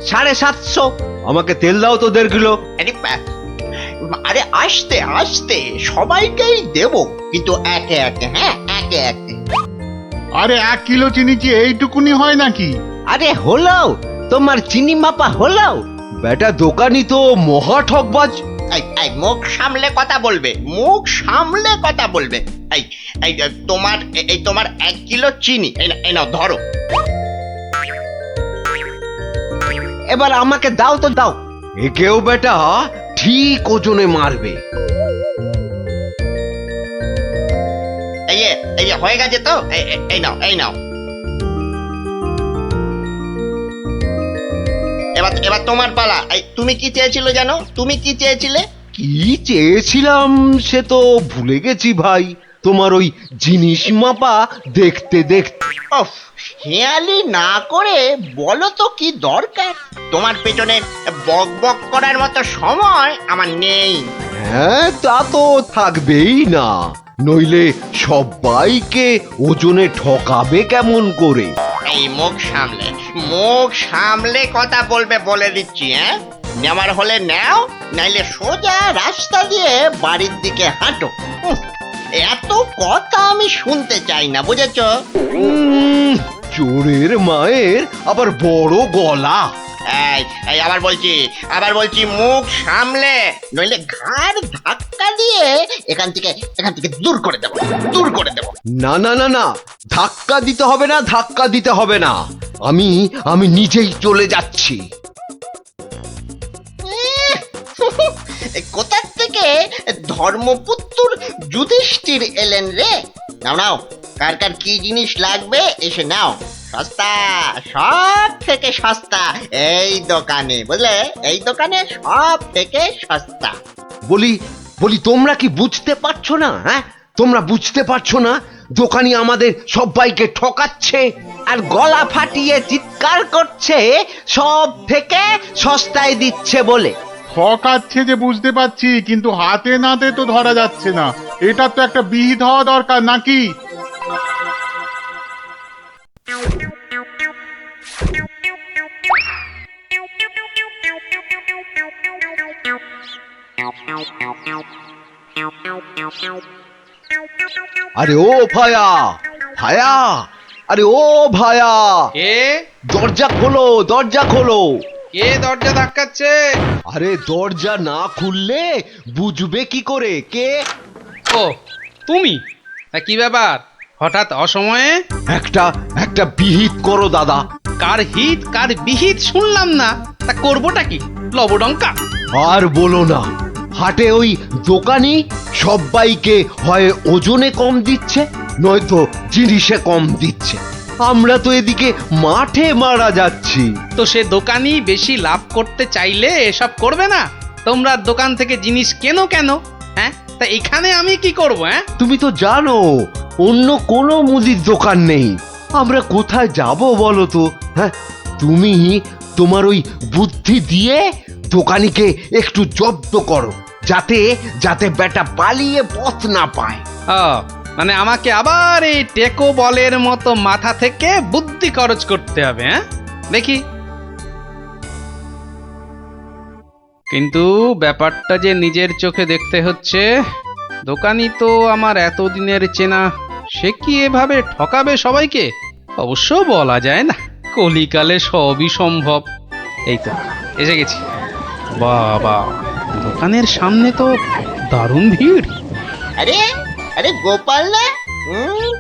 750। আমাকে তেল দাও তো 1.5 কিলো। আরে আস্তে আস্তে সবাইকেই দেব, কিন্তু একে একে, হ্যাঁ একে একে। আরে 1 কিলো চিনি কি এইটুকুনি হয় নাকি? আরে হলো, তোমার চিনি মাপা হলো। বেটা দোকানি তো মহা ঠকবাজ। এই মুখ সামলে কথা বলবে, মুখ সামলে কথা বলবে। এই এই তোমার 1 কিলো চিনি, এই নাও ধরো। এবার আমাকে দাও তো দাও। একেও বেটা ঠিক ওজনে মারবে। এই হয়ে গেছে তো, এই নাও এই নাও। এবার তোমার পালা। তুমি কি চেয়েছিলে জানো? তুমি কি চেয়েছিলে? কি চেয়েছিলাম সে তো ভুলে গেছি ভাই। তোমার ওই জিনিস মাপা দেখতে দেখতে। ওফ, হেয়ালি না করে বলো তো কি দরকার? তোমার পেছনে বক বক করার মতো সময় আমার নেই। হ্যাঁ, তা তো থাকবেই না, নইলে সবাইকে ওজনে ঠকাবে কেমন করে? এই মুখ সামলে কথা বলবে বলে দিচ্ছি। হ্যাঁ, নেওয়ার হলে নাও, নাইলে সোজা রাস্তা দিয়ে বাড়ির দিকে হাঁটো। এত কথা আমি শুনতে চাই না, বুঝেছো? চোরের মায়ের আবার বড় গলা। এই আবার বলছি মুখ সামলে, নইলে ঘাড় ধাক্কা দিয়ে এখান থেকে দূর করে দেবো। না না না না, ধাক্কা দিতে হবে না, ধাক্কা দিতে হবে না। আমি নিজেই চলে যাচ্ছি। কোথার থেকে ধর্মপুত্র যুধিষ্ঠির এলেন রে? নাও কার কার কি জিনিস লাগবে এসে নাও। সস্তা, সব থেকে সস্তা এই দোকানে, বুঝলে? এই দোকানে সব থেকে সস্তা। বলি তোমরা কি বুঝতে পারছো না? হ্যাঁ, তোমরা বুঝতে পারছো না দোকানি আমাদের সবাইকে ঠকাচ্ছে আর গলা ফাটিয়ে চিৎকার করছে সব থেকে সস্তায় দিচ্ছে বলে। ঠকাচ্ছে যে বুঝতে পারছি, কিন্তু হাতে নাতে তো ধরা যাচ্ছে না। এটা তো একটা বিহিত হওয়া দরকার নাকি? আরে ও ভায়া, আরে ও ভায়া, কে দরজা খোলো, দরজা খোলো। কে দরজা ধাক্কাচ্ছে? আরে দরজা না খুললে বুঝবে কি করে কে? ও তুমি? তা কি ব্যাপার হঠাৎ অসময়ে? একটা বিহিত করো দাদা। কার হিত কার বিহিত শুনলাম না, তা করবোটা কি? লবডঙ্কা? আর বলো না, হাটে ওই দোকানি সবাইকে হয় ওজনে কম দিচ্ছে, নয়তো জিনিসে কম দিচ্ছে। আমরা তো এদিকে মাঠে মারা যাচ্ছি। তো সে দোকানি বেশি লাভ করতে চাইলে এসব করবে না? তোমরা দোকান থেকে জিনিস কেন? হ্যাঁ, তা এখানে আমি কি করব? হ্যাঁ, তুমি তো জানো অন্য কোনো মুদির দোকান নেই। আমরা কোথায় যাব বলো তো? হ্যাঁ, তুমি তোমার ওই বুদ্ধি দিয়ে দোকানিকে একটু জব্দ করো, যাতে বেটা পালিয়ে পথ না পায়। ও মানে আমাকে আবার এই টেকো বলের মতো মাথা থেকে বুদ্ধি খরচ করতে হবে? হ্যাঁ, দেখি। কিন্তু ব্যাপারটা যে নিজের চোখে দেখতে হচ্ছে। দোকানি তো আমার এতদিনের চেনা, সে কি এভাবে ঠকাবে সবাইকে? অবশ্য বলা যায় না, কলিকালে সবই সম্ভব। এই তো এসে গেছি। বাবা, দোকানের সামনে তো দারুণ ভিড়। আরে গোপাল না?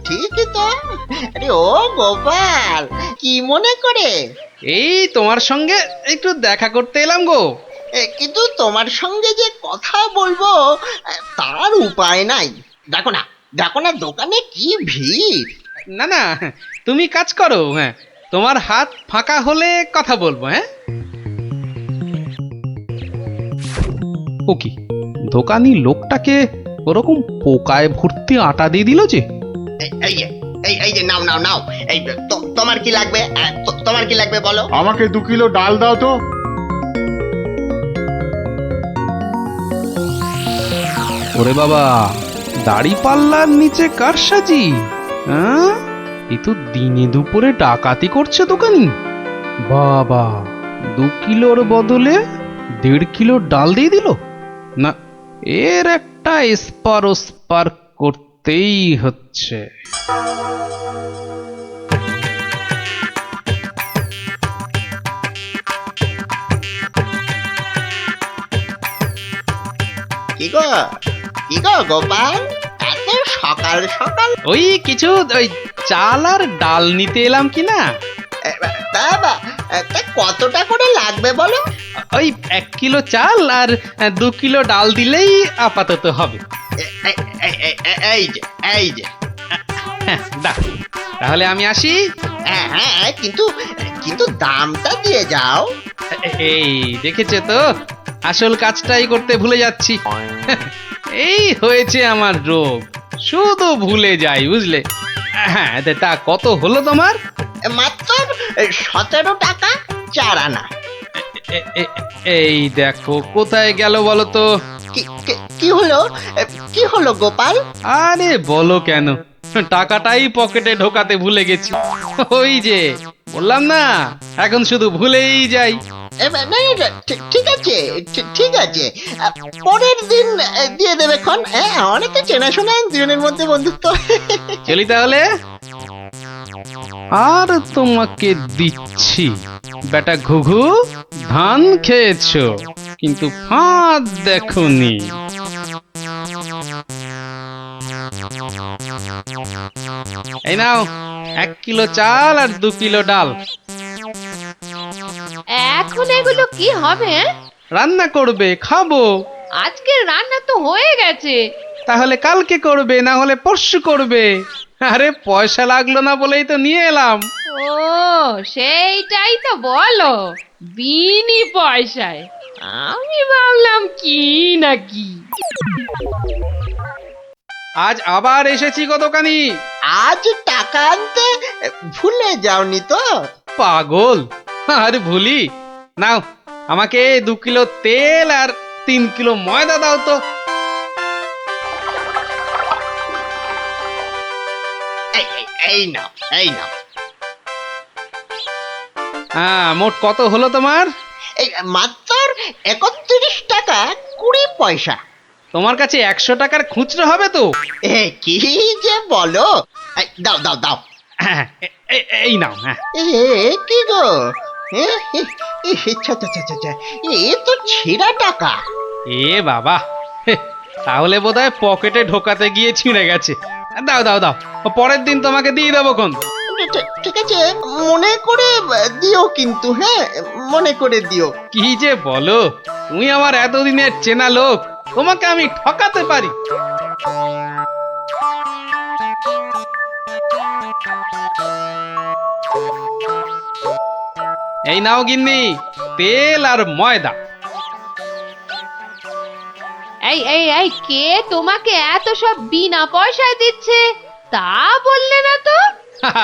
ঠিকই তো। আরে ও গোপাল, কি মনে করে? এই তোমার সঙ্গে একটু দেখা করতে এলাম গো। কিন্তু তোমার সঙ্গে যে কথা বলবো তার উপায় নাই। দেখো না দোকানে কি ভিড়। না তুমি কাজ করো। হ্যাঁ, তোমার হাত ফাঁকা হলে কথা বলবো। হ্যাঁ, ও কি দোকানি লোকটাকে ওরকম পোকায় ভর্তি আটা দিয়ে দিল যে? এই যে নাও। এই তোমার কি লাগবে? তোমার কি লাগবে বলো? আমাকে 2 কিলো ডাল দাও তো। ওরে বাবা, দাড়ি পাল্লার নিচে কারসাজি। হ্যাঁ, এ তো দিনে দুপুরে ডাকাতি করছে দোকানি। বাবা, 2 কিলোর বদলে 1.5 কিলো ডাল দিয়ে দিল। না, এর একটা এসপার ওসপার করতেই হচ্ছে। কি গো কি গো গোপাল, এত সকাল সকাল? ওই কিছু ওই চাল আর ডাল নিতে এলাম কি না। তা কতটা করে লাগবে বলো? ওই 1 কিলো চাল আর 2 কিলো ডাল দিলেই আপাতত হবে। এই যে এই যে। হ্যাঁ, দাও। তাহলে আমি আসি। হ্যাঁ হ্যাঁ, কিন্তু কিন্তু দামটা দিয়ে যাও। এই দেখেছে তো, আসল কাজটাই করতে ভুলে যাচ্ছি। এই হয়েছে আমার রোগ, শুধু ভুলে যাই, বুঝলে। হ্যাঁ, তা কত হলো তোমার? মাত্র 17 টাকা 4 আনা। এই দেখো, কোথায় গেল বলো তো? কি হলো কি হলো গোপাল? আরে বলো কেন, টাকাটাই পকেটে ঢোকাতে ভুলে গেছি। ওই যে বললাম না, এখন শুধু ভুলেই যাই। ঠিক আছে ঠিক আছে, পরের দিন দিয়ে দেবে খন। অনেক তো চেনাশোনা দুজনের মধ্যে বন্ধুত্ব। চলি তাহলে। আর তোমাকে দিচ্ছি, বেটা ঘুঘু, ধান খেয়েছো কিন্তু ফাঁদ দেখোনি। এই নাও 1 কিলো চাল আর 2 কিলো ডাল। এখন এগুলো কি হবে? রান্না করবে, খাবো। আজকের রান্না তো হয়ে গেছে। তাহলে কালকে করবে, না হলে পরশু করবে। আরে পয়সা লাগলো না বলেই তো নিয়ে এলাম। ও, সেইটাই তো বলো, বিনি পয়সায়। আমি ভাবলাম কি না কি। আজ আবার এসেছি গো দোকানি। আজ টাকা আনতে ভুলে যাওনি তো? পাগল, আরে ভুলি। নাও, আমাকে 2 কিলো তেল আর 3 কিলো ময়দা দাও তো। এই নাও এই নাও। হ্যাঁ, মোট কত হলো তোমার? এই মাত্র 31 টাকা 20 পয়সা। তোমার কাছে 100 টাকার খুচরো হবে তো? কি যে বলো! দাও দাও দাও। হ্যাঁ, এই নাও। হ্যাঁ, কি গো, এ তো ছেঁড়া টাকা। এ বাবা, তাহলে বোধহয় পকেটে ঢোকাতে গিয়ে ছিঁড়ে গেছে। দাও দাও দাও, পরের দিন তোমাকে দিয়ে দেবো খন। ঠিক আছে, মনে করে দিও কিন্তু। হ্যাঁ, মনে করে দিও। কি যে বলো, তুমি আমার এতদিনের চেনা লোক, তোমাকে আমি ঠকাতে পারি? এই নাও গিন্নি, তেল আর ময়দা। এই এই এই, কে তোমাকে এত সব বিনা পয়সায় দিচ্ছে তা বললে না তো?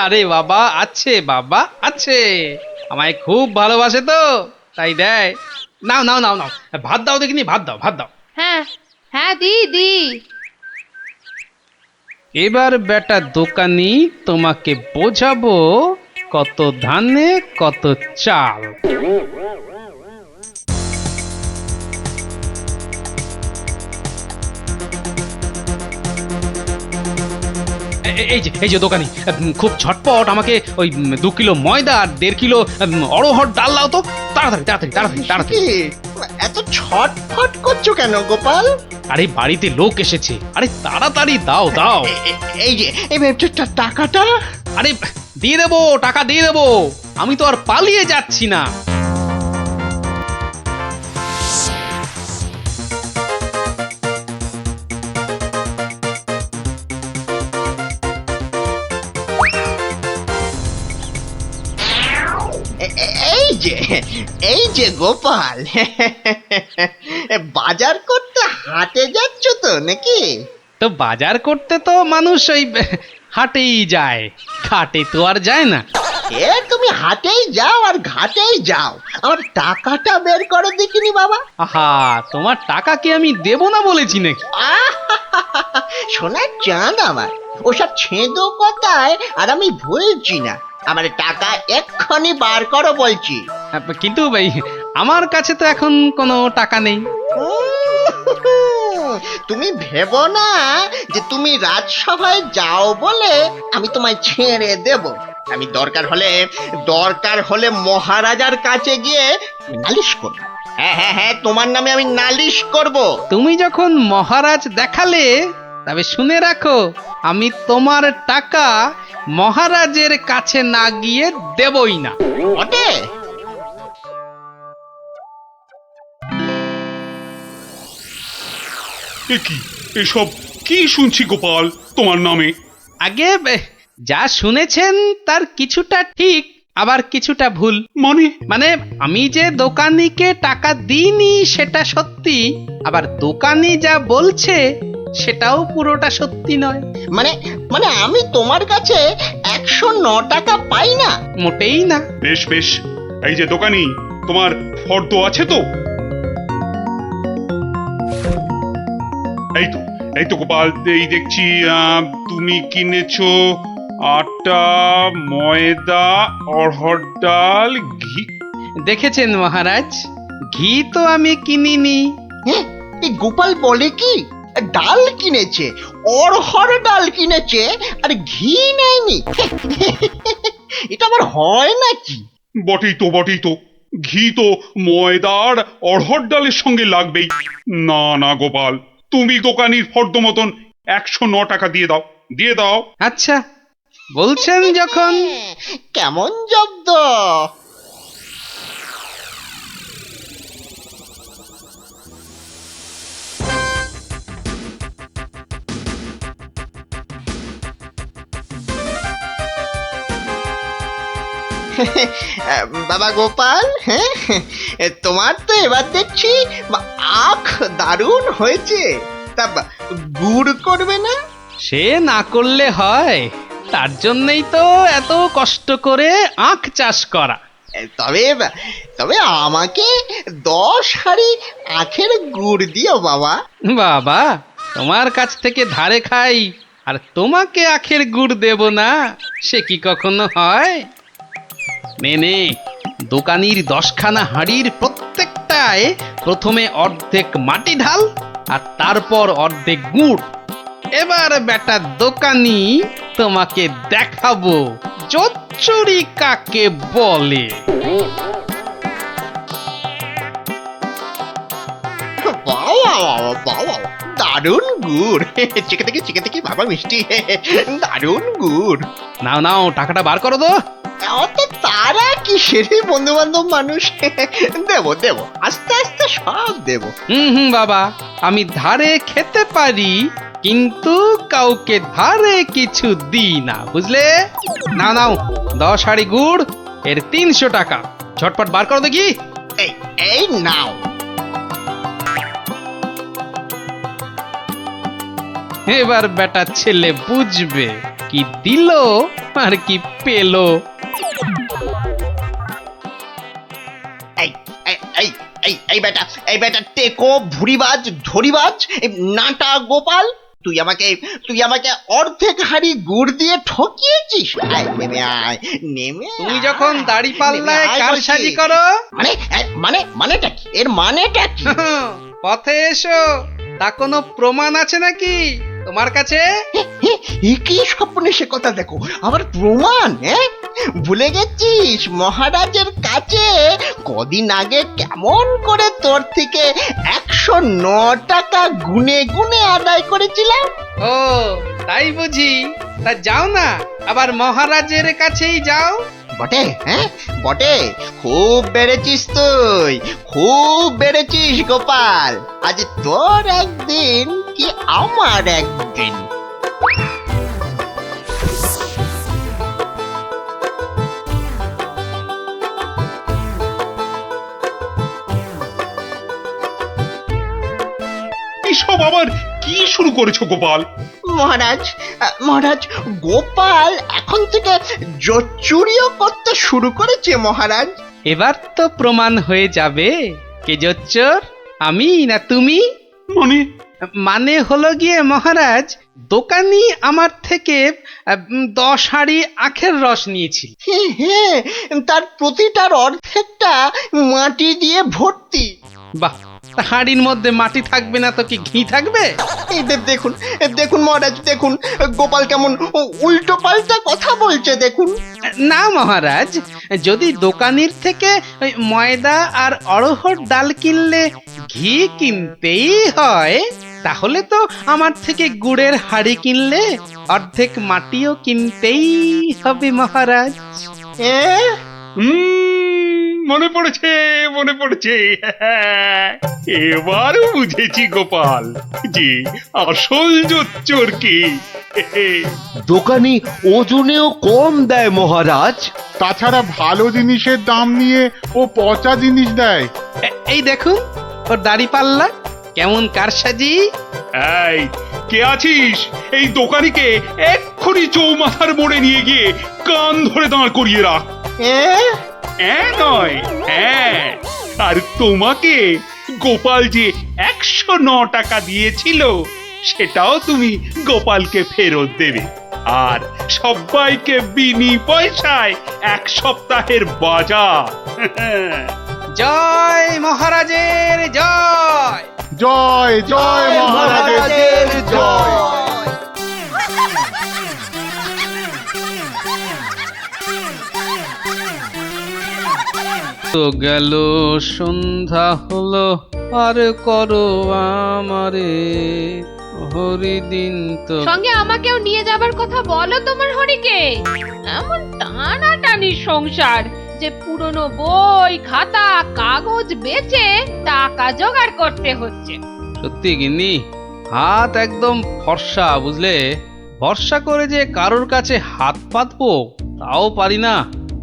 আরে বাবা, আছে বাবা আছে, আমায় খুব ভালোবাসে তো, তাই দেয়। নাও নাও নাও নাও, ভাত দাও দেখিনি, ভাত দাও ভাত দাও। হ্যাঁ হ্যাঁ, দি। এবার বেটা দোকানি, তোমাকে বোঝাবো কত ধানে কত চাল। এই যে দোকানি, খুব ঝটপট আমাকে ওই 2 কিলো ময়দা আর 1.5 কিলো অড়হর ডাল দাও তো, তাড়াতাড়ি তাড়াতাড়ি তাড়াতাড়ি তাড়াতাড়ি। কি, এত ছটফট করছো কেন গোপাল? আরে বাড়িতে লোক এসেছে, আরে তাড়াতাড়ি দাও দাও। এই যে এই টাকাটা। আরে দিয়ে দেবো, টাকা দিয়ে দেবো, আমি তো আর পালিয়ে যাচ্ছি না। এই যে গোপাল, বাজার করতে হাটে যাচ্ছ তো নাকি? তো বাজার করতে তো মানুষ ওই হাটেই যায়, ঘাটে তো আর যায় না। তুমি হাটেই যাও আর ঘাটেই যাও, আমার টাকাটা বের করে দেখিনি বাবা। আহা, তোমার টাকা কি আমি দেব না বলেছি নাকি? সোনার চাঁদ আমার, ওসব ছেঁদো কথায় আর আমি ভুলছি না। আমার টাকা এক্ষুনি বার করো বলছি। কিন্তু ভাই আমার কাছে তো এখন কোনো টাকা নেই। তুমি ভেবো না যে তুমি রাজসভায় যাও বলে আমি তোমায় ছেড়ে দেব। আমি দরকার হলে মহারাজার কাছে গিয়ে নালিশ করব। হ্যাঁ হ্যাঁ হ্যাঁ, তোমার নামে আমি নালিশ করব। তুমি যখন মহারাজ দেখালে, তবে শুনে রাখো, আমি তোমার টাকা মহারাজের কাছে না গিয়ে দেবই না। বটে? এ কি এসব কি শুনছি গোপাল তোমার নামে? আগে যা শুনেছেন তার কিছুটা ঠিক, আবার কিছুটা ভুল। মানে আমি যে দোকানিকে টাকা দিইনি সেটা সত্যি, আবার দোকানি যা বলছে সেটাও পুরোটা সত্যি নয়। মানে আমি তোমার কাছে 109 টাকা পাই না? মোটেই না। বেশ বেশ, এই যে দোকানি, তোমার ফর্দ আছে তো? এই তো গোপাল, এই দেখছি তুমি কিনেছো আটা, ময়দা, অড়হর ডাল, ঘি। দেখেছেন মহারাজ, ঘি তো আমি কিনিনি। হ্যাঁ, এই গোপাল বলে কি ডাল কিনেছে, অড়হর ডাল কিনেছে, আর ঘি নেয়নি? এটা আবার হয় নাকি? বটেই তো, ঘি তো ময়দার অড়হর ডালের সঙ্গে লাগবেই। না না গোপাল, তুমি দোকানির ফর্দ মতন 109 টাকা দিয়ে দাও। আচ্ছা, বলছেন যখন। কেমন জব্দ? বাবা গোপাল, হ্যাঁ, তোমার তো এবার দেখছি আখ দারুণ হয়েছে। তা গুড় করবে না? সে না করলে হয়, তার জন্যই তো এত কষ্ট করে আখ চাষ করা। তবে আমাকে 10 হাঁড়ি আখের গুড় দিও বাবা। বাবা, তোমার কাছ থেকে ধারে খাই আর তোমাকে আখের গুড় দেব না, সে কি কখনো হয়? নে, দোকানির 10খানা হাঁড়ির প্রত্যেকটায় প্রথমে অর্ধেক মাটি ঢাল আর তারপর অর্ধেক গুড়। এবার বেটা দোকানি, তোমাকে দেখাবো জোচ্চুরি কাকে বলে। বাবা, দারুণ গুড়। চেকে থেকে বাবা মিষ্টি, দারুণ গুড়। নাও টাকাটা বার করো তো। অত তারা কি সেরে বন্ধু বান্ধব মানুষ, দেব আস্তে আস্তে সব দেব। বাবা, আমি ধারে খেতে পারি, কিন্তু কাউকে ধারে কিছু দিই না, বুঝলে? নাও 10 হাঁড়ি গুড়, এর 300 টাকা। ঝটপট বার করো দেখি। এই নাও। এবার বেটা ছেলে বুঝবে কি দিল আর কি পেলো। এই বেটা টেকো, ভুরিবাজ, ধরিবাজ, নাটা গোপাল, তুই আমাকে অর্ধেক হাঁড়ি গুড় দিয়ে ঠকিয়েছিস। নেমে তুমি যখন দাড়ি পাল্লায় কারসাজি করো, মানেটা কি? এর মানেটা কি? পথে এসো, তা কোনো প্রমাণ আছে নাকি তোমার কাছে? কি স্বপ্নে সে কথা দেখো, আবার প্রমাণ? ভুলে গেছিস মহারাজের কাছে কদিন আগে কেমন করে তোর থেকে 109 টাকা গুনে গুনে আদায় করেছিলাম? ও তাই বুঝি? তা যাও না, আবার মহারাজের কাছেই যাও। বটে, খুব বেড়েছিস তুই, খুব বেড়েছিস গোপাল। আজ তোর একদিন কি আমার একদিন। এসব আবার কি শুরু করেছো গোপাল? মহারাজ, গোপাল এখন থেকে জোচ্চুরিও করতে শুরু করেছে মহারাজ। এবার তো প্রমাণ হয়ে যাবে কে জোচ্চোর, আমি না তুমি। মানে হলো গিয়ে মহারাজ, দোকানি আমার থেকে 10 হাঁড়ি আখের রস নিয়েছিল। হ্যাঁ, তার প্রতিটার অর্ধেকটা মাটি দিয়ে ভর্তি। বাহ, তা হাঁড়ির মধ্যে মাটি থাকবে না তো কি ঘি থাকবে? এই দেখুন, দেখুন মহারাজ, দেখুন গোপাল কেমন উল্টো পাল্টা কথা বলছে দেখুন। না মহারাজ, যদি দোকানির থেকে ওই ময়দা আর অড়হর ডাল কিনলে ঘি কিনতেই হয়, তাহলে তো আমার থেকে গুড়ের হাঁড়ি কিনলে অর্ধেক মাটিও কিনতেই হবে মহারাজ। হ্যাঁ, মনে পড়েছে, মনে পড়েছে। এবার বুঝেছি গোপাল যে আসল জোচ্চোর কি। দোকানি ওজনেও কম দেয় মহারাজ। তাছাড়া ভালো জিনিসের দাম নিয়ে ও পচা জিনিস দেয়। এই দেখুন ওর দাড়ি পাল্লা কেমন কারসাজি। এই কে আছিস? এই দোকানিকে এক্ষুনি চৌমাথার মোড়ে নিয়ে গিয়ে কান ধরে দাঁড় করিয়ে রাখ। হ্যাঁ, নয়, হ্যাঁ। আর তোমাকে গোপাল যে 109 টাকা দিয়েছিল সেটাও তুমি গোপালকে ফেরত দেবে। আর সবাইকে বিনি পয়সায় 1 সপ্তাহের বাজার। জয় মহারাজের জয়। জয় জয় মহারাজের জয়। তো গেল সন্ধ্যা হলো, আর করো আমারে হরিদিন তো। সঙ্গে আমাকেও নিয়ে যাবার কথা বলো তোমার হরিকে। এমন টানাটানির সংসার যে পুরনো বই খাতা কাগজ বেচে টাকা জোগাড় করতে হচ্ছে। সত্যি গিন্নি, হাত একদম ফর্সা, বুঝলে? ভরসা করে যে কারোর কাছে হাত পাতবো তাও পারি না।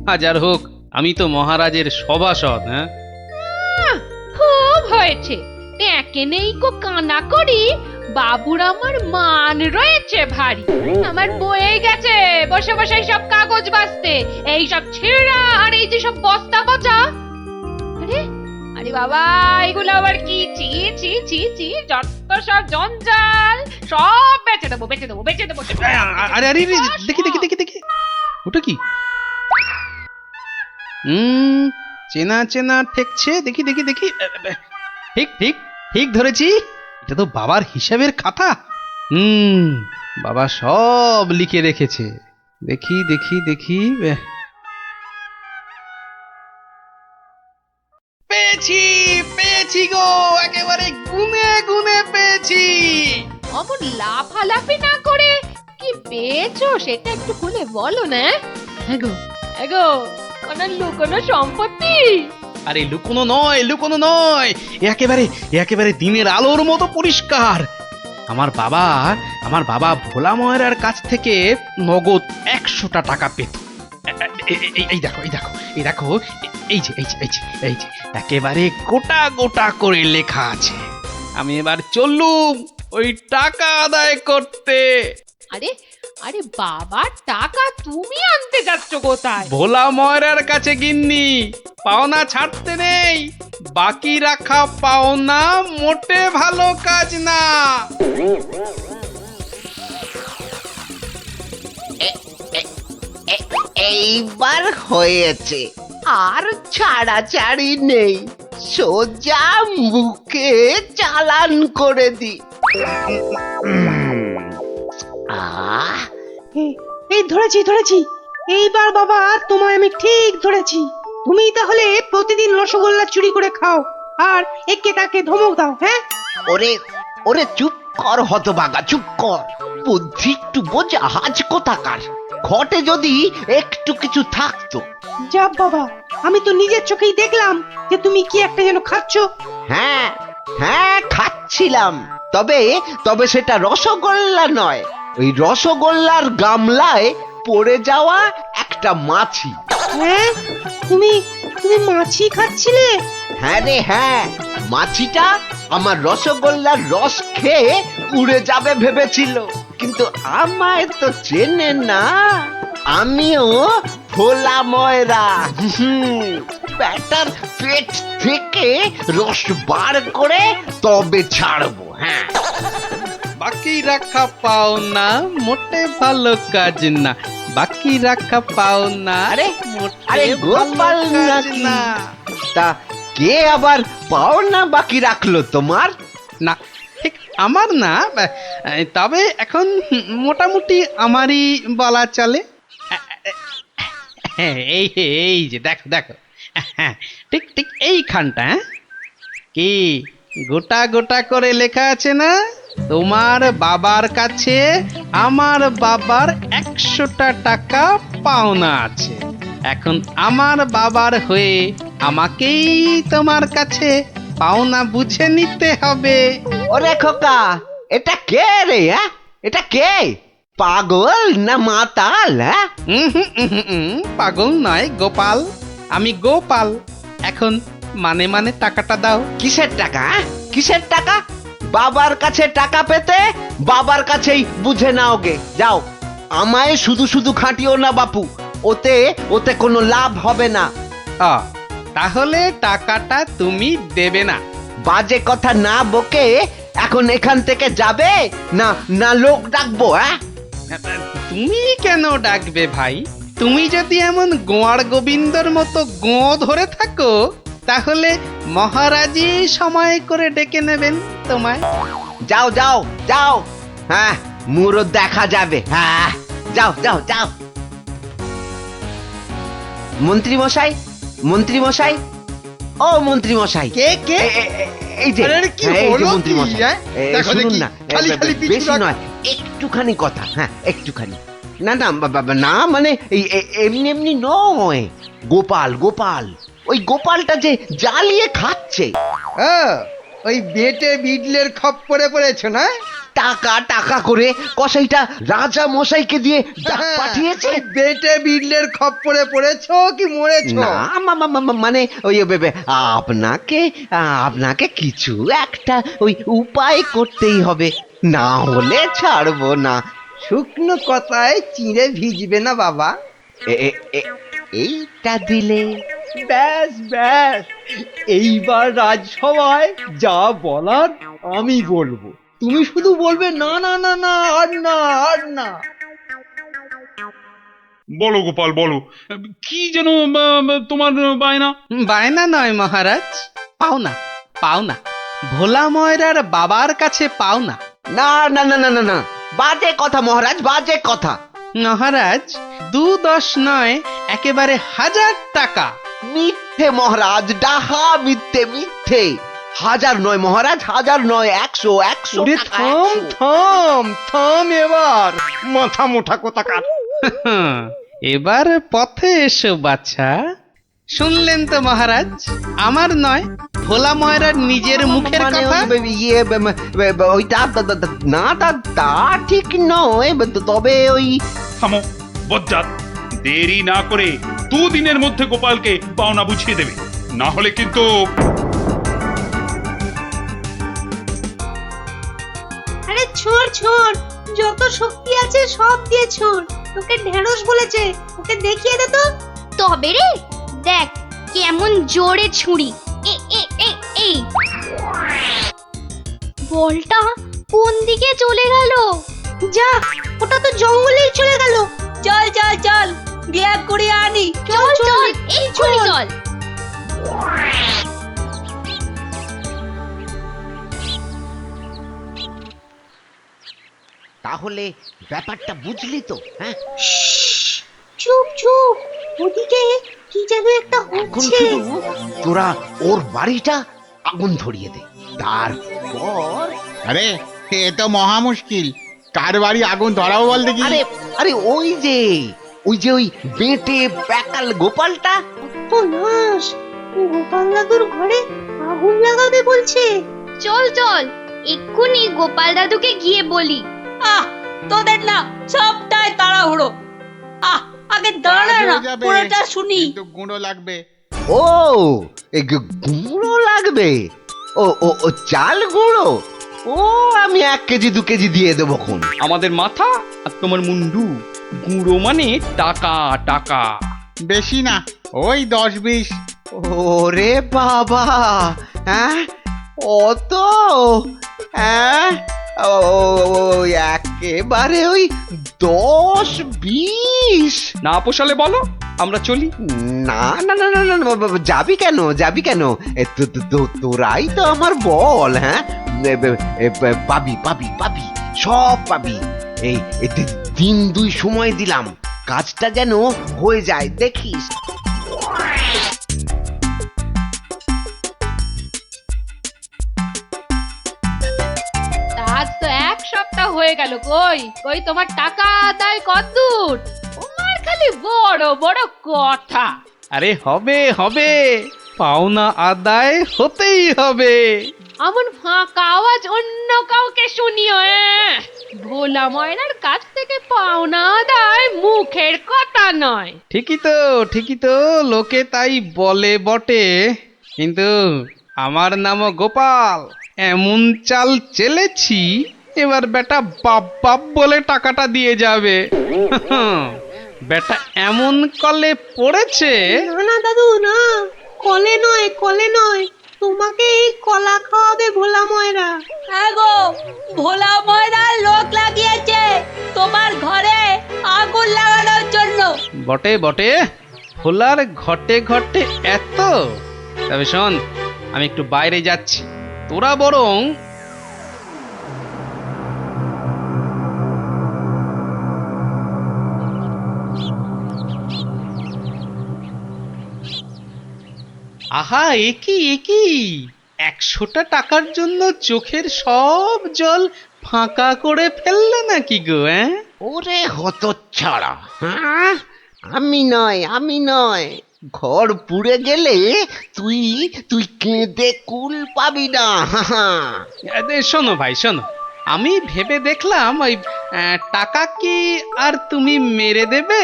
হাজার হোক আমি তো মহারাজের সভাসদ। হ্যাঁ, খুব হয়েছে। একে নেই কো কানা করি, বাবুর আমার মান রয়েছে ভারী। আমার বয়ে গেছে বসে বসে সব কাগজ বাঁচতে, এই সব ছেঁড়া আর এই যে সব বস্তা পচা। আরে আরে বাবা, এগুলো আবার কি? চি চি চি চি, যত সব জঞ্জাল, সব বেচে দেবো বেচে দেবো বেচে দেবো। আরে আরে দেখি দেখি দেখি দেখি, ওটা কি? চেনা চেনা ঠেকছে, দেখি দেখি দেখি। ঠিক ঠিক ঠিক ধরেছি, এটা তো বাবার হিসাবের খাতা। বাবা সব লিখে রেখেছে। দেখি দেখি দেখি, পেয়েছি পেয়েছি গো, একেবারে গুনে গুনে পেয়েছি। অমন লাফালাফি না করে কি পেয়েছো সেটা একটু খুলে বলো না। এগো এগো, কোন লুকোনো সম্পত্তি? আরে লুকোনো নয়, লুকোনো নয়, একেবারে একেবারে দিনের আলোর মতো পরিষ্কার। আমার বাবা ভোলা ময়রার কাছ থেকে নগদ 100টা টাকা পেত। এই দেখো এই দেখো এই দেখো, এই যে এই যে এই যে এই যে একেবারে গোটা গোটা করে লেখা আছে। আমি এবার চললুম ওই টাকা আদায় করতে। আরে আরে বাবার টাকা তুমি আনতে যাচ্ছ কোথায়? ভোলা ময়রার কাছে গিন্নি, পাওনা ছাড়তে নেই। বাকি রাখা পাওনা মোটে ভালো কাজ না। এইবার হয়েছে, আর ছাড়াছাড়ি নেই, সোজা মুখে চালান করে দি। আহ, এই ধরেছি ধরেছি, এইবার বাবা তোমায় আমি ঠিক ধরেছি। তুমি তাহলে প্রতিদিন রসগোল্লা চুরি করে খাও আর একে তাকে ধমক দাও। হ্যাঁ, ওরে ওরে চুপ কর হতভাগা, চুপ কর। বুদ্ধি একটু বোঝা, আজ কোথাকার। ঘটে যদি একটু কিছু থাকতো। যা বাবা, আমি তো নিজের চোখেই দেখলাম যে তুমি কি একটা যেন খাচ্ছ। হ্যাঁ হ্যাঁ, খাচ্ছিলাম। তবে তবে সেটা রসগোল্লা নয়, ওই রসগোল্লার গামলায় পড়ে যাওয়া একটা মাছি। হ্যাঁ, তুমি তুমি মাছি খাচ্ছিলে? হ্যাঁ রে হ্যাঁ, মাছিটা আমার রসগোল্লার রস খেয়ে উড়ে যাবে ভেবেছিল, কিন্তু আমায় তো চেনে না। আমিও ভোলা ময়রা। ব্যাটার পেট থেকে রস বার করে তবে ছাড়বো। হ্যাঁ বাকি রাখা পাও না মোটে ভালো কাজ না, বাকি রাখা পাও না আরে, মোটে আরে গোপাল ভালো কাজ নাকি? না। তা কে আবার পাওনা বাকি রাখলো তোমার? না ঠিক আমার না, তবে এখন মোটামুটি আমারই বলা চলে। এই এই যে দেখো দেখো, ঠিক ঠিক এইখানটা, কি গোটা গোটা করে লেখা আছে না, তোমার বাবার কাছে আমার বাবার 100টা টাকা পাওনা আছে। এখন আমার বাবার হয়ে আমাকেই তোমার কাছে পাওনা বুঝে নিতে হবে। ওরে খোকা, এটা কে রে? হ্যাঁ, এটা কে? পাগল না মাতাল? হ্যাঁ, পাগল নয় গোপাল, আমি গোপাল। এখন মানে মানে টাকাটা দাও। কিসের টাকা? হ্যাঁ? কিসের টাকা? বাবার কাছে টাকা পেতে বাবার কাছেই বুঝে নাও গে, যাও। আমায় শুধু শুধু খাটিও না বাপু, ওতে ওতে কোনো লাভ হবে না। তাহলে টাকাটা তুমি দেবে না? বাজে কথা না বকে এখন এখান থেকে যাবে না, না লোক ডাকবো? হ্যাঁ, তুমি কেন ডাকবে ভাই? তুমি যদি এমন গোয়ার গোবিন্দর মতো গো ধরে থাকো, তাহলে মহারাজই সময় করে ডেকে নেবেন তোমায়। যাও যাও যাও, হ্যাঁ মুরো দেখা যাবে। হ্যাঁ, যাও যাও যাও। মন্ত্রী মশাই, মন্ত্রী মশাই, ও মন্ত্রী মশাই। কে কে? এই যে, আরে কি এই যে হলো মন্ত্রী কি, মশাই, হ্যাঁ? দেখো শুনুন দেখি, না, খালি খালি পিছু বেশি রাখ। নয়, একটুখানি কথা। হ্যাঁ, একটুখানি। না না না, মানে এমনি এমনি নয়। গোপাল গোপাল, ওই গোপালটা যে জ্বালিয়ে খাচ্ছে। ওই বেটে বিডলের খপ্পরে পড়েছ না? টাকা টাকা করে কসাইটা রাজা মশাইকে দিয়ে ডাক পাঠিয়েছে। ওই বেটে বিডলের খপ্পরে পড়েছ কি মরেছ? না মানে ওই আপনাকে আপনাকে কিছু একটা ওই উপায় করতেই হবে, না হলে ছাড়বো না। শুকনো কথায় চিঁড়ে ভিজবে না বাবা। এইটা দিলে ব্যাস ব্যাস, এইবার রাজসভায় যা বলার আমি বলবো, তুমি শুধু বলবে না না না না, আর না আর না। বলো গোপাল বলো, কি যেন তোমার বায়না? বায়না নয় মহারাজ, পাওনা পাওনা, ভোলা ময়রার বাবার কাছে পাওনা। না না না না না না, বাজে কথা মহারাজ, বাজে কথা। মহারাজ 2-10 নয়, একেবারে 1000 টাকা। মিথ্যে মহারাজ, ডাহা মিথ্যে মিথ্যে। 1000 নয় মহারাজ, 1000 নয়, 100 100 ওরে টাকা, থাম 100। থাম থাম, এবার মাথা মোটা কোথাকার। এবার পথে এসো বাছা। শুনলেন তো মহারাজ, আমার নয়, ভোলা ময়রার নিজের মুখের মানে কথা। ওইটা না, তা ঠিক নয়, তবে ওই থামো বজ্জাত, দেরি না করে 2 দিনের মধ্যে গোপালকে পাওনা বুঝিয়ে দেবে, না হলে কিন্তু। আরে ছোড় ছোড়, যত শক্তি আছে সব দিয়ে ছোড়। তোকে ঢেঁড়স বলেছে, ওকে দেখিয়ে দে তো। তবে রে দেখ কেমন জোরে ছুরি। এই বলটা কোন দিকে চলে গেল? যা, ওটা তো জঙ্গলেই চলে গেল। চল চল চল, গিয়ে করে আনি। চল চল এই ছুরি চল। তাহলে ব্যাপারটা বুঝলি তো? হ্যাঁ, চুপ চুপ, ওদিকে কি যেন একটা এখন হচ্ছে। শুধু তোরা ওর বাড়িটা আগুন ধরিয়ে দে, তারপর আরে এ তো মহা মুশকিল, কার বাড়ি আগুন ধরাবো বল দেখি। আরে আরে ওই যে ওই বেটে প্যাকাল গোপালটা। ও নাশ, গোপাল দাদুর ঘরে আগুন লাগাবে বলছে। চল চল এক্ষুনি গোপাল দাদুকে গিয়ে বলি। আহ, তোদের না সবটাই তাড়াহুড়ো। আগে দাঁড়া কাজ না, হয়ে যাবে, পুরোটা শুনি। কিন্তু গুঁড়ো লাগবে। ও গুঁড়ো লাগবে? ও ও ও চাল গুঁড়ো? ও আমি 1 কেজি 2 কেজি দিয়ে দেবো খন। আমাদের মাথা আর তোমার মুন্ডু, গুঁড়ো মানে টাকা টাকা। বেশি না, ওই 10-20। ওরে বাবা, হ্যাঁ অত হ্যাঁ, ওই একেবারে ওই 10-20। না পোষালে বলো, আমরা চলি। না না না না না না, যাবি কেন, যাবি কেন? তোরাই তো আমার বল। হ্যাঁ, পাবি পাবি পাবি, সব পাবি। এই 3-2 সময় দিলাম, কাজটা যেন হয়ে যায়, দেখিস। আজ তো 1 সপ্তাহ হয়ে গেল। কই কই তোমার টাকা আদায় কতদূর? তোমার খালি বড় বড় কথা। আরে হবে হবে, পাওনা আদায় হতেই হবে। এমন ফাঁকা আওয়াজ অন্য কাউকে শুনিও। ভোলা ময়নার কাছ থেকে পাওনা আদায় মুখের কথা নয়। ঠিকই তো, লোকে তাই বলে বটে, কিন্তু আমার নামও গোপাল। এমন চাল চেলেছি, এবার বেটা বাপ বাপ বলে টাকাটা দিয়ে যাবে। বেটা এমন কলে পড়েছে। না না দাদু, না, কলে নয়, কলে নয়, তোমাকে এই কলা খাওয়াবে ভোলা ময়রা। হ্যাঁ গো, ভোলা ময়রার লোক লাগিয়েছে তোমার ঘরে আগুন লাগানোর জন্য। বটে বটে, ভোলার ঘটে ঘটে এত। তবে শোন, আমি একটু বাইরে যাচ্ছি, তোরা বরং আহা, একি 100টা টাকার জন্য চোখের সব জল ফাঁকা করে ফেললে নাকি গো? ওরে হতচ্ছাড়া, হ্যাঁ, আমি নয়, ঘর পুড়ে গেলে তুই কেঁদে কুল পাবি না। শোনো ভাই, শোনো, আমি ভেবে দেখলাম ওই টাকা কি আর তুমি মেরে দেবে?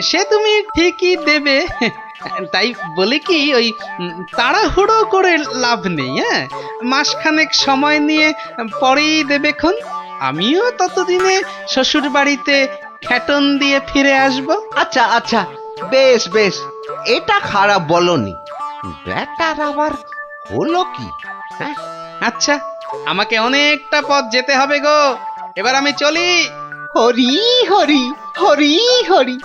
সে তুমি ঠিকই দেবে, তাই বলে কি ওই তাড়াহুড়ো করে লাভ নেই। হ্যাঁ, মাসখানেক সময় নিয়ে পরেই দেবেক্ষণ। আমিও ততদিনে শ্বশুর বাড়িতে খ্যাটন দিয়ে ফিরে আসবো। আচ্ছা আচ্ছা, বেশ বেশ, এটা খারাপ বলনি। ব্যাটার আবার হলো কি? হ্যাঁ, আচ্ছা, আমাকে অনেকটা পথ যেতে হবে গো, এবার আমি চলি। হরি হরি হরি হরি,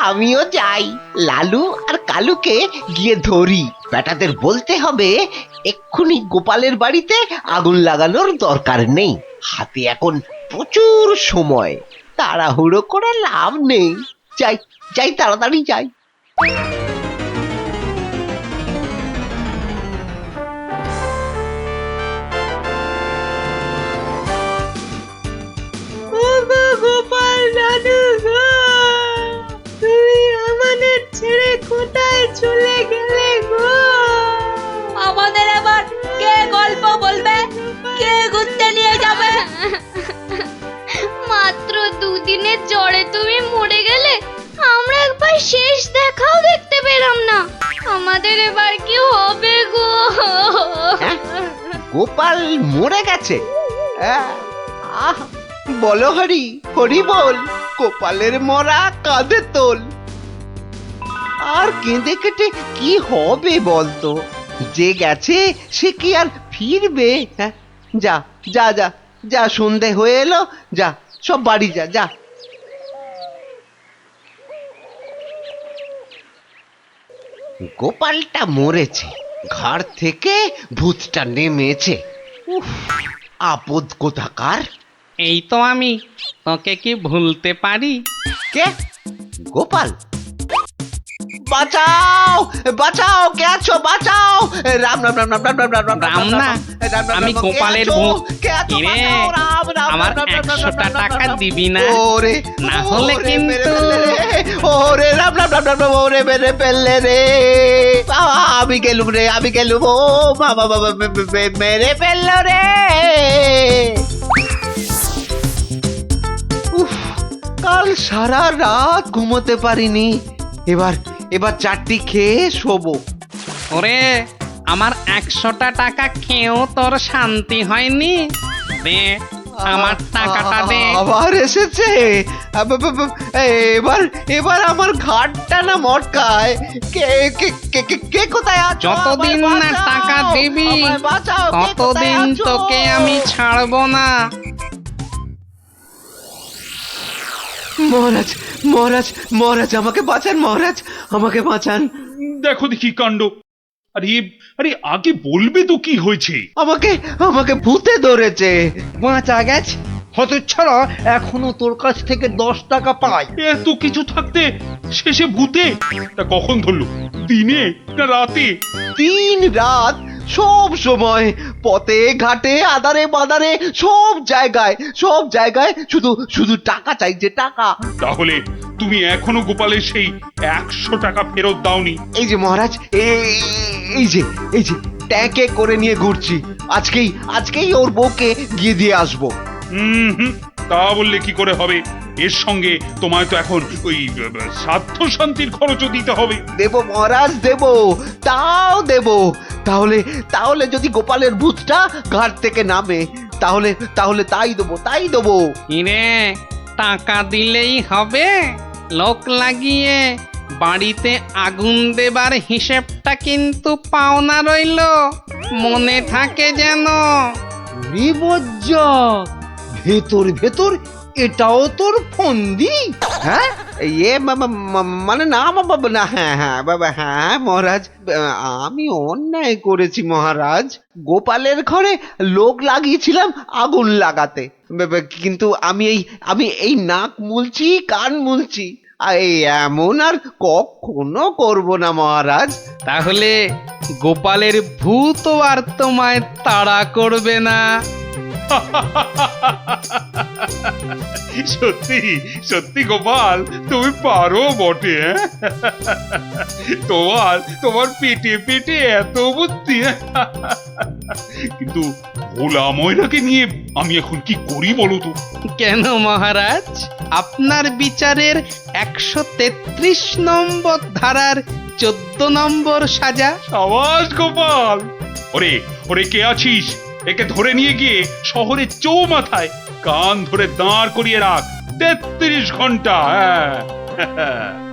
আমিও যাই, লালু আর কালুকে গিয়ে ধরি। বেটাদের বলতে হবে এক্ষুনি গোপালের বাড়িতে আগুন লাগানোর দরকার নেই, হাতে এখন প্রচুর সময়, তাড়াহুড়ো করে লাভ নেই। যাই যাই, তাড়াতাড়ি যাই। গোপাল দাদু গো, তুমি আমাদের ছেড়ে কোথায় চলে গেলে গো? আমাদের এবার কে গল্প বলবে, কে ঘুরতে নিয়ে যাবে? মাত্র 2 দিনের জ্বরে তুমি মরে গেলে, আমরা একবার শেষ দেখাও দেখতে পেলাম না। আমাদের এবার কি হবে গো? গোপাল মরে গেছে? আহ, বলো হরি হরি বল, গোপালের মরা কাঁধে তোল। আর কেঁদে কেটে কি হবে বলতো? যে গেছে সে কি আর ফিরবে? হ্যাঁ, যা যা যা যা, সন্ধে হয়ে এলো, যা সব বাড়ি যা যা। গোপালটা মরেছে, ঘাড় থেকে ভূতটা নেমেছে। উফ, আপদ কোথাকার। এই তো আমি, তোকে কি ভুলতে পারি? কে? গোপাল? বাঁচাও বাঁচাও, কে আছো? বাঁচাও! রাম রাম রাম রাম রাম রাম রাম রাম না, আমি গোপালের ভূত। কিরে, আমার 100টা টাকা দিবি না? ওরে, না হলে কিন্তু ওরে রাম রাম রাম রাম, ওরে মেরে ফেললে রে, আমি গেলুম রে, আমি গেলুম, ও বাবা বাবা, মেরে ফেললো রে। উফ, কাল সারা রাত ঘুমোতে পারিনি, এবার চারটি খেয়ে শোবো। ওরে, আমার 100টা টাকা খেয়েও তোর শান্তি হয়নি? দে, আমার টাকাটা দে। আবার এসেছে। এবার এবার আমার ঘাটটা না মটকায়। কে কে কে কে- কে কোথায় আছো? যতদিন আমায় না বাঁচাও, টাকা দিবি আমায় বাঁচাও, কে কোথায় ততদিন আছো? তোকে আমি ছাড়বো না। মহারাজ মহারাজ মহারাজ আমাকে বাঁচান, মহারাজ আমাকে বাঁচান। দেখো দেখি কাণ্ড। আরে আরে আগে বলবে তো কি হয়েছে? আমাকে আমাকে ভূতে ধরেছে। বাঁচা গেছে হতচ্ছাড়া, এখনো তোর কাছ থেকে 10 টাকা পাই। এত কিছু থাকতে শেষে ভূতে? তা কখন ধরলো? দিনে না রাতে? 3 রাত সব সময়, পথে ঘাটে আদারে বাদারে সব জায়গায় শুধু শুধু টাকা চাইছে, টাকা। তাহলে তুমি এখনো গোপালের সেই 100 টাকা ফেরত দাওনি? এই যে মহারাজ, এই যে ট্যাঁকে করে নিয়ে ঘুরছি। আজকেই ওর বউকে গিয়ে দিয়ে আসবো। হুম, তা বললে কি করে হবে? এর সঙ্গে তোমায় তো এখন ওই স্বার্থ শান্তির খরচও দিতে হবে। দেব মহারাজ, দেব, তাও দেব। তাহলে যদি গোপালের ভূতটা ঘাট থেকে নামে, তাহলে তাই দেবো। কিরে, টাকা দিলেই হবে? লোক লাগিয়ে বাড়িতে আগুন দেবার হিসেবটা কিন্তু পাওনা রইল, মনে থাকে যেন। ভেতর ভেতর এটাও তোর ফন্দি? হ্যাঁ মানে না বাবা, না, হ্যাঁ বাবা, হ্যাঁ মহারাজ, আমি অন্যায় করেছি মহারাজ। গোপালের ঘরে লোক লাগিয়েছিলাম আগুন লাগাতে, কিন্তু আমি এই নাক মুলছি, কান মুলছি, এই এমন আর কখনো করব না মহারাজ। তাহলে গোপালের ভূত আর তোমায় তাড়া করবে না। সত্যি সত্যি গোপাল, তুমি পারো বটে। তোমার পেটে পেটে এত বুদ্ধি। কিন্তু ভোলা ময়নাকে নিয়ে আমি এখন কি করি বলো তো? কেন মহারাজ, আপনার বিচারের 133 নম্বর ধারার 14 নম্বর সাজা। সাবাস গোপাল। ওরে কে আছিস? একে ধরে নিয়ে গিয়ে শহরের চৌমাথায় কান ধরে দাঁড় করিয়ে রাখ 33 ঘন্টা। হ্যাঁ